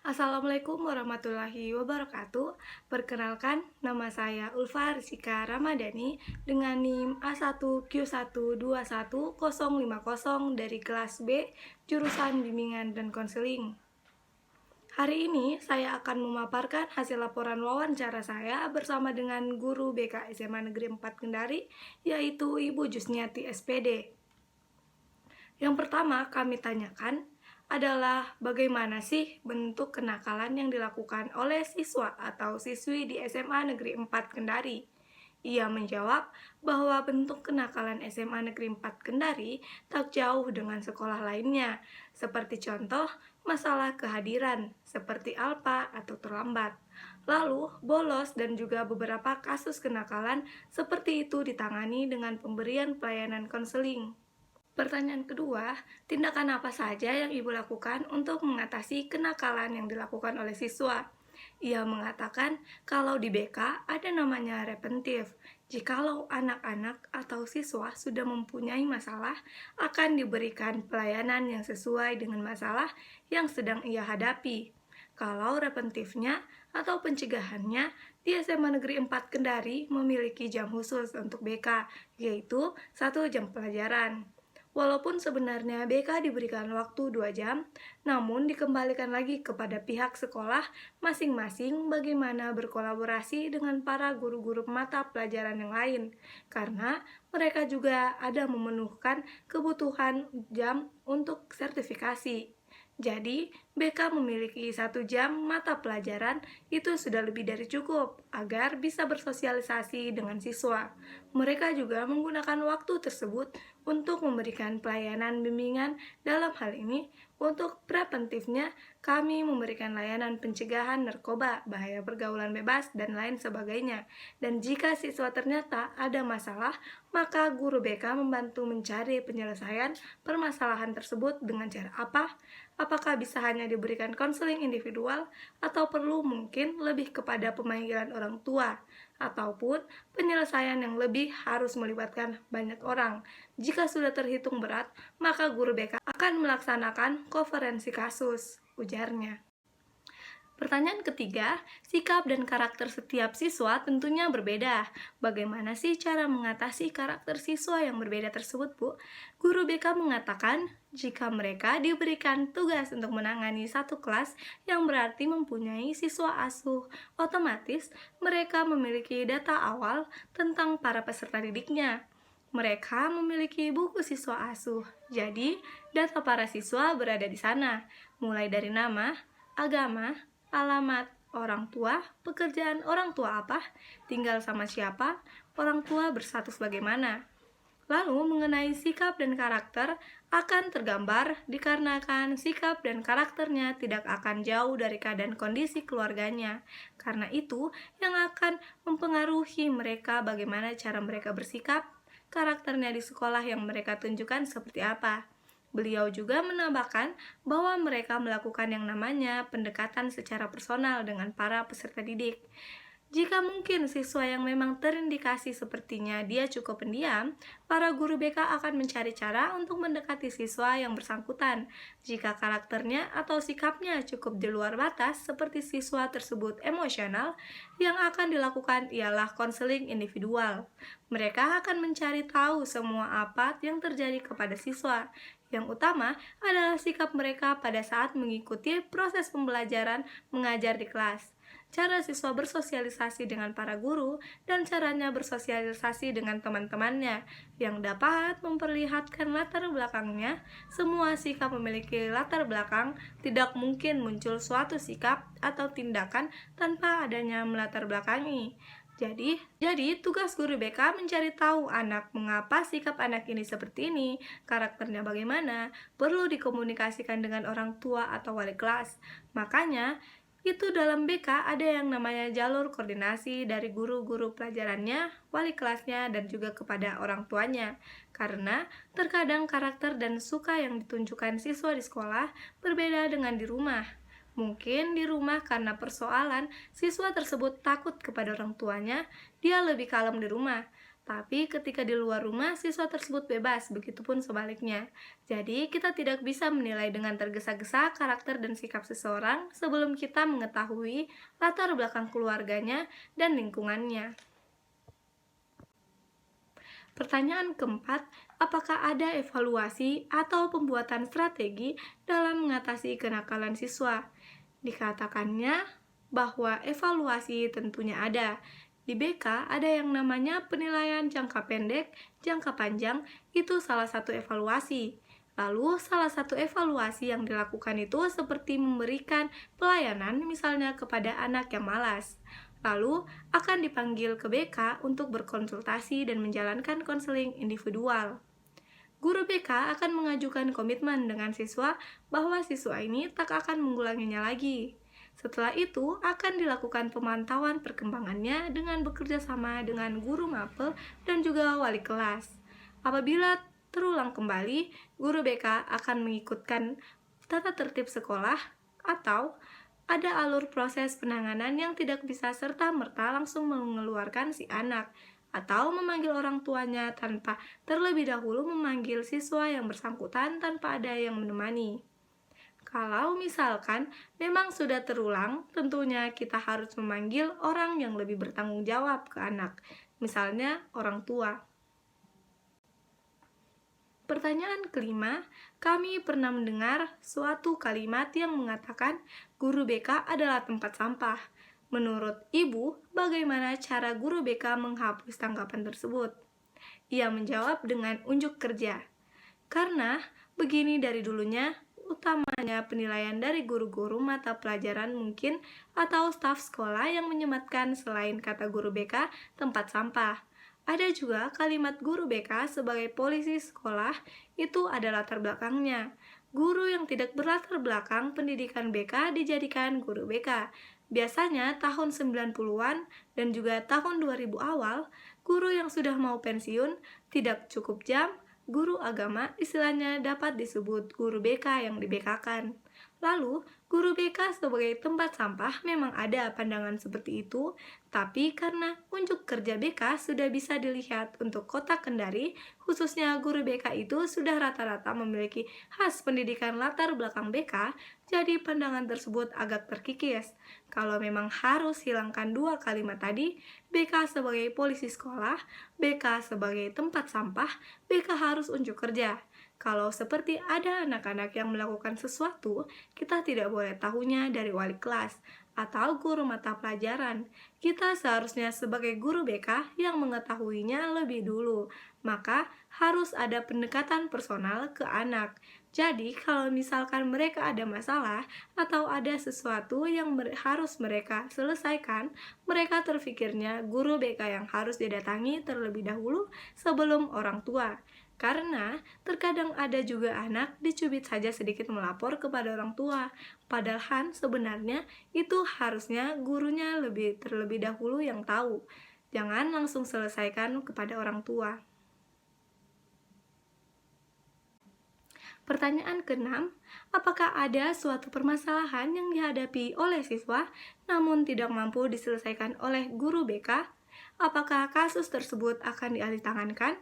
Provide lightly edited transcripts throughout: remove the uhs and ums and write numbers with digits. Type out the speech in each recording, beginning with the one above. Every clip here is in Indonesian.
Assalamualaikum warahmatullahi wabarakatuh. Perkenalkan, nama saya Ulfa Rizika Ramadhani dengan NIM A1Q1210050 dari kelas B, jurusan Bimbingan dan Konseling. Hari ini saya akan memaparkan hasil laporan wawancara saya bersama dengan guru BK SMA Negeri 4 Kendari, yaitu Ibu Jusniati SPD. Yang pertama kami tanyakan adalah bagaimana sih bentuk kenakalan yang dilakukan oleh siswa atau siswi di SMA Negeri 4 Kendari. Ia menjawab bahwa bentuk kenakalan SMA Negeri 4 Kendari tak jauh dengan sekolah lainnya, seperti contoh masalah kehadiran, seperti alpa atau terlambat. Lalu, bolos dan juga beberapa kasus kenakalan seperti itu ditangani dengan pemberian pelayanan konseling. Pertanyaan kedua, tindakan apa saja yang Ibu lakukan untuk mengatasi kenakalan yang dilakukan oleh siswa? Ia mengatakan kalau di BK ada namanya repentif. Jikalau anak-anak atau siswa sudah mempunyai masalah, akan diberikan pelayanan yang sesuai dengan masalah yang sedang ia hadapi. Kalau repentifnya atau pencegahannya, di SMA Negeri 4 Kendari memiliki jam khusus untuk BK, yaitu 1 jam pelajaran. Walaupun sebenarnya BK diberikan waktu 2 jam, namun dikembalikan lagi kepada pihak sekolah masing-masing bagaimana berkolaborasi dengan para guru-guru mata pelajaran yang lain, karena mereka juga ada memenuhkan kebutuhan jam untuk sertifikasi. Jadi, BK memiliki 1 jam mata pelajaran itu sudah lebih dari cukup agar bisa bersosialisasi dengan siswa. Mereka juga menggunakan waktu tersebut untuk memberikan pelayanan bimbingan. Dalam hal ini, untuk preventifnya, kami memberikan layanan pencegahan narkoba, bahaya pergaulan bebas, dan lain sebagainya. Dan jika siswa ternyata ada masalah, maka guru BK membantu mencari penyelesaian permasalahan tersebut dengan cara apa? Apakah bisa hanya diberikan konseling individual atau perlu mungkin lebih kepada pemanggilan orang tua, ataupun penyelesaian yang lebih harus melibatkan banyak orang. Jika sudah terhitung berat, maka guru BK akan melaksanakan konferensi kasus, ujarnya. Pertanyaan ketiga, sikap dan karakter setiap siswa tentunya berbeda. Bagaimana sih cara mengatasi karakter siswa yang berbeda tersebut, Bu? Guru BK mengatakan, jika mereka diberikan tugas untuk menangani satu kelas yang berarti mempunyai siswa asuh, otomatis mereka memiliki data awal tentang para peserta didiknya. Mereka memiliki buku siswa asuh, jadi data para siswa berada di sana, mulai dari nama, agama, alamat orang tua, pekerjaan orang tua apa, tinggal sama siapa, orang tua berstatus bagaimana. Lalu mengenai sikap dan karakter akan tergambar dikarenakan sikap dan karakternya tidak akan jauh dari keadaan kondisi keluarganya. Karena itu yang akan mempengaruhi mereka bagaimana cara mereka bersikap, karakternya di sekolah yang mereka tunjukkan seperti apa. Beliau juga menambahkan bahwa mereka melakukan yang namanya pendekatan secara personal dengan para peserta didik. Jika mungkin siswa yang memang terindikasi sepertinya dia cukup pendiam, para guru BK akan mencari cara untuk mendekati siswa yang bersangkutan. Jika karakternya atau sikapnya cukup di luar batas, seperti siswa tersebut emosional, yang akan dilakukan ialah konseling individual. Mereka akan mencari tahu semua apa yang terjadi kepada siswa. Yang utama adalah sikap mereka pada saat mengikuti proses pembelajaran mengajar di kelas. Cara siswa bersosialisasi dengan para guru, dan caranya bersosialisasi dengan teman-temannya, yang dapat memperlihatkan latar belakangnya. Semua sikap memiliki latar belakang, tidak mungkin muncul suatu sikap atau tindakan tanpa adanya melatar belakangi. Jadi tugas guru BK mencari tahu anak mengapa sikap anak ini seperti ini, karakternya bagaimana, perlu dikomunikasikan dengan orang tua atau wali kelas. Makanya, itu dalam BK ada yang namanya jalur koordinasi dari guru-guru pelajarannya, wali kelasnya, dan juga kepada orang tuanya. Karena terkadang karakter dan suka yang ditunjukkan siswa di sekolah berbeda dengan di rumah. Mungkin di rumah karena persoalan siswa tersebut takut kepada orang tuanya, dia lebih kalem di rumah. Tapi ketika di luar rumah, siswa tersebut bebas, begitupun sebaliknya. Jadi, kita tidak bisa menilai dengan tergesa-gesa karakter dan sikap seseorang sebelum kita mengetahui latar belakang keluarganya dan lingkungannya. Pertanyaan keempat, apakah ada evaluasi atau pembuatan strategi dalam mengatasi kenakalan siswa? Dikatakannya bahwa evaluasi tentunya ada. Di BK ada yang namanya penilaian jangka pendek, jangka panjang, itu salah satu evaluasi. Lalu salah satu evaluasi yang dilakukan itu seperti memberikan pelayanan misalnya kepada anak yang malas. Lalu akan dipanggil ke BK untuk berkonsultasi dan menjalankan konseling individual. Guru BK akan mengajukan komitmen dengan siswa bahwa siswa ini tak akan mengulanginya lagi. Setelah itu, akan dilakukan pemantauan perkembangannya dengan bekerja sama dengan guru mapel dan juga wali kelas. Apabila terulang kembali, guru BK akan mengikutkan tata tertib sekolah atau ada alur proses penanganan yang tidak bisa serta-merta langsung mengeluarkan si anak atau memanggil orang tuanya tanpa terlebih dahulu memanggil siswa yang bersangkutan tanpa ada yang menemani. Kalau misalkan memang sudah terulang, tentunya kita harus memanggil orang yang lebih bertanggung jawab ke anak, misalnya orang tua. Pertanyaan kelima, kami pernah mendengar suatu kalimat yang mengatakan guru BK adalah tempat sampah. Menurut Ibu, bagaimana cara guru BK menghapus tanggapan tersebut? Ia menjawab dengan unjuk kerja. Karena begini dari dulunya, utamanya penilaian dari guru-guru mata pelajaran mungkin atau staf sekolah yang menyematkan selain kata guru BK tempat sampah. Ada juga kalimat guru BK sebagai polisi sekolah, itu ada latar belakangnya. Guru yang tidak berlatar belakang pendidikan BK dijadikan guru BK. Biasanya tahun 90-an dan juga tahun 2000 awal, guru yang sudah mau pensiun tidak cukup jam, guru agama istilahnya dapat disebut guru BK yang di-BK-kan. Lalu, guru BK sebagai tempat sampah memang ada pandangan seperti itu, tapi karena unjuk kerja BK sudah bisa dilihat untuk kota Kendari, khususnya guru BK itu sudah rata-rata memiliki khas pendidikan latar belakang BK, jadi pandangan tersebut agak terkikis. Kalau memang harus hilangkan dua kalimat tadi, BK sebagai polisi sekolah, BK sebagai tempat sampah, BK harus unjuk kerja. Kalau seperti ada anak-anak yang melakukan sesuatu, kita tidak boleh tahunya dari wali kelas atau guru mata pelajaran. Kita seharusnya sebagai guru BK yang mengetahuinya lebih dulu. Maka harus ada pendekatan personal ke anak. Jadi kalau misalkan mereka ada masalah atau ada sesuatu yang harus mereka selesaikan, mereka terfikirnya guru BK yang harus didatangi terlebih dahulu sebelum orang tua. Karena terkadang ada juga anak dicubit saja sedikit melapor kepada orang tua, padahal sebenarnya itu harusnya gurunya terlebih dahulu yang tahu. Jangan langsung selesaikan kepada orang tua. Pertanyaan keenam, apakah ada suatu permasalahan yang dihadapi oleh siswa namun tidak mampu diselesaikan oleh guru BK? Apakah kasus tersebut akan dialih tangankan?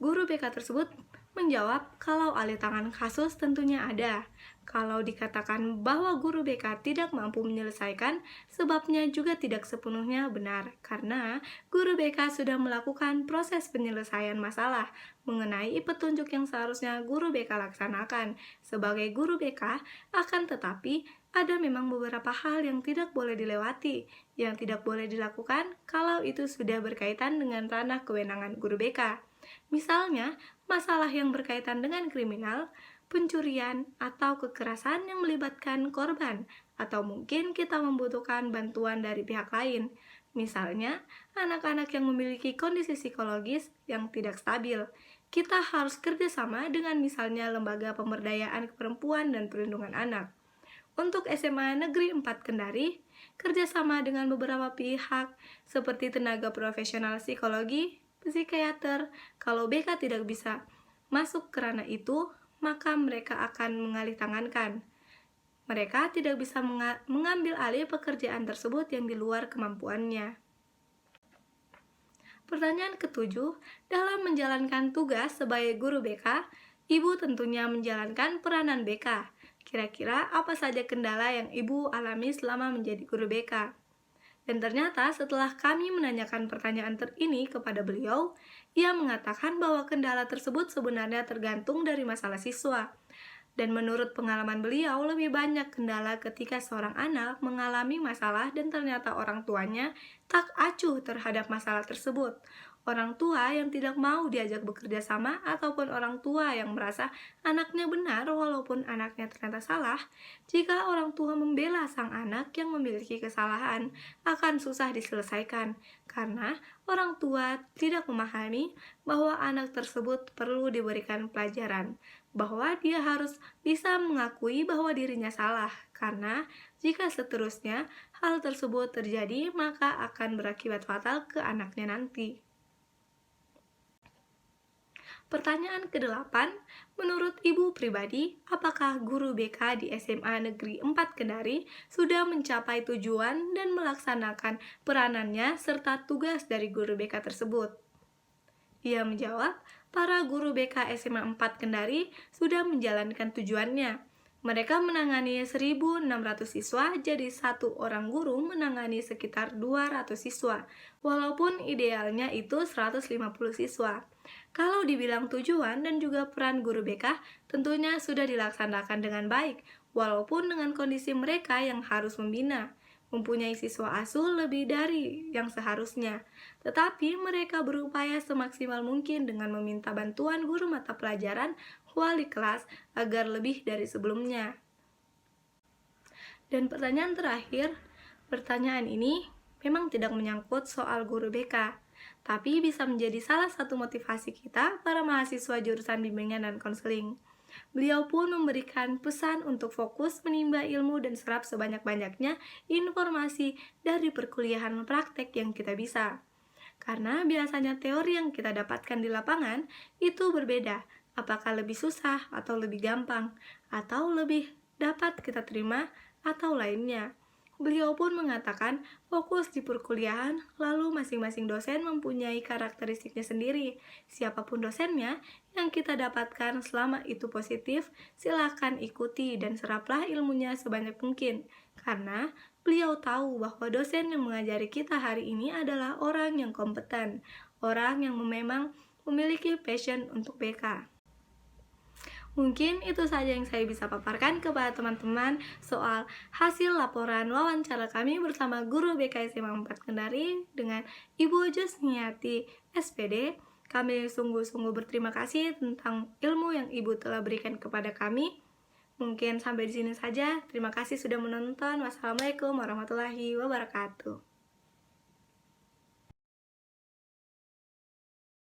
Guru BK tersebut menjawab kalau alih tangan kasus tentunya ada. Kalau dikatakan bahwa guru BK tidak mampu menyelesaikan, sebabnya juga tidak sepenuhnya benar, karena guru BK sudah melakukan proses penyelesaian masalah mengenai petunjuk yang seharusnya guru BK laksanakan. Sebagai guru BK, akan tetapi ada memang beberapa hal yang tidak boleh dilewati, yang tidak boleh dilakukan kalau itu sudah berkaitan dengan ranah kewenangan guru BK. Misalnya, masalah yang berkaitan dengan kriminal, pencurian, atau kekerasan yang melibatkan korban, atau mungkin kita membutuhkan bantuan dari pihak lain. Misalnya, anak-anak yang memiliki kondisi psikologis yang tidak stabil. Kita harus kerjasama dengan misalnya Lembaga Pemberdayaan Perempuan dan Perlindungan Anak. Untuk SMA Negeri 4 Kendari, kerjasama dengan beberapa pihak seperti tenaga profesional psikologi, psikiater. Kalau BK tidak bisa masuk ke ranah itu, maka mereka akan mengalih tangankan. Mereka tidak bisa mengambil alih pekerjaan tersebut yang di luar kemampuannya. Pertanyaan ketujuh, dalam menjalankan tugas sebagai guru BK, Ibu tentunya menjalankan peranan BK. Kira-kira apa saja kendala yang Ibu alami selama menjadi guru BK? Dan ternyata setelah kami menanyakan pertanyaan ini kepada beliau, ia mengatakan bahwa kendala tersebut sebenarnya tergantung dari masalah siswa. Dan menurut pengalaman beliau, lebih banyak kendala ketika seorang anak mengalami masalah dan ternyata orang tuanya tak acuh terhadap masalah tersebut. Orang tua yang tidak mau diajak bekerja sama ataupun orang tua yang merasa anaknya benar walaupun anaknya ternyata salah. Jika orang tua membela sang anak yang memiliki kesalahan, akan susah diselesaikan karena orang tua tidak memahami bahwa anak tersebut perlu diberikan pelajaran, bahwa dia harus bisa mengakui bahwa dirinya salah, karena jika seterusnya hal tersebut terjadi, maka akan berakibat fatal ke anaknya nanti. Pertanyaan ke-8, menurut Ibu pribadi, apakah guru BK di SMA Negeri 4 Kendari sudah mencapai tujuan dan melaksanakan peranannya serta tugas dari guru BK tersebut? Ia menjawab, para guru BK SMA 4 Kendari sudah menjalankan tujuannya. Mereka menangani 1.600 siswa, jadi satu orang guru menangani sekitar 200 siswa, walaupun idealnya itu 150 siswa. Kalau dibilang tujuan dan juga peran guru BK, tentunya sudah dilaksanakan dengan baik, walaupun dengan kondisi mereka yang harus membina, mempunyai siswa asuh lebih dari yang seharusnya. Tetapi mereka berupaya semaksimal mungkin dengan meminta bantuan guru mata pelajaran wali kelas agar lebih dari sebelumnya. Dan pertanyaan terakhir, pertanyaan ini memang tidak menyangkut soal guru BK, tapi bisa menjadi salah satu motivasi kita para mahasiswa jurusan bimbingan dan konseling. Beliau pun memberikan pesan untuk fokus menimba ilmu dan serap sebanyak-banyaknya informasi dari perkuliahan praktek yang kita bisa. Karena biasanya teori yang kita dapatkan di lapangan itu berbeda, apakah lebih susah atau lebih gampang, atau lebih dapat kita terima atau lainnya. Beliau pun mengatakan fokus di perkuliahan, lalu masing-masing dosen mempunyai karakteristiknya sendiri. Siapapun dosennya yang kita dapatkan selama itu positif, silakan ikuti dan seraplah ilmunya sebanyak mungkin. Karena beliau tahu bahwa dosen yang mengajari kita hari ini adalah orang yang kompeten, orang yang memang memiliki passion untuk BK. Mungkin itu saja yang saya bisa paparkan kepada teman-teman soal hasil laporan wawancara kami bersama guru BK SMA 4 Kendari dengan Ibu Jusniati SPD. Kami sungguh-sungguh berterima kasih tentang ilmu yang Ibu telah berikan kepada kami. Mungkin sampai di sini saja. Terima kasih sudah menonton. Wassalamualaikum warahmatullahi wabarakatuh.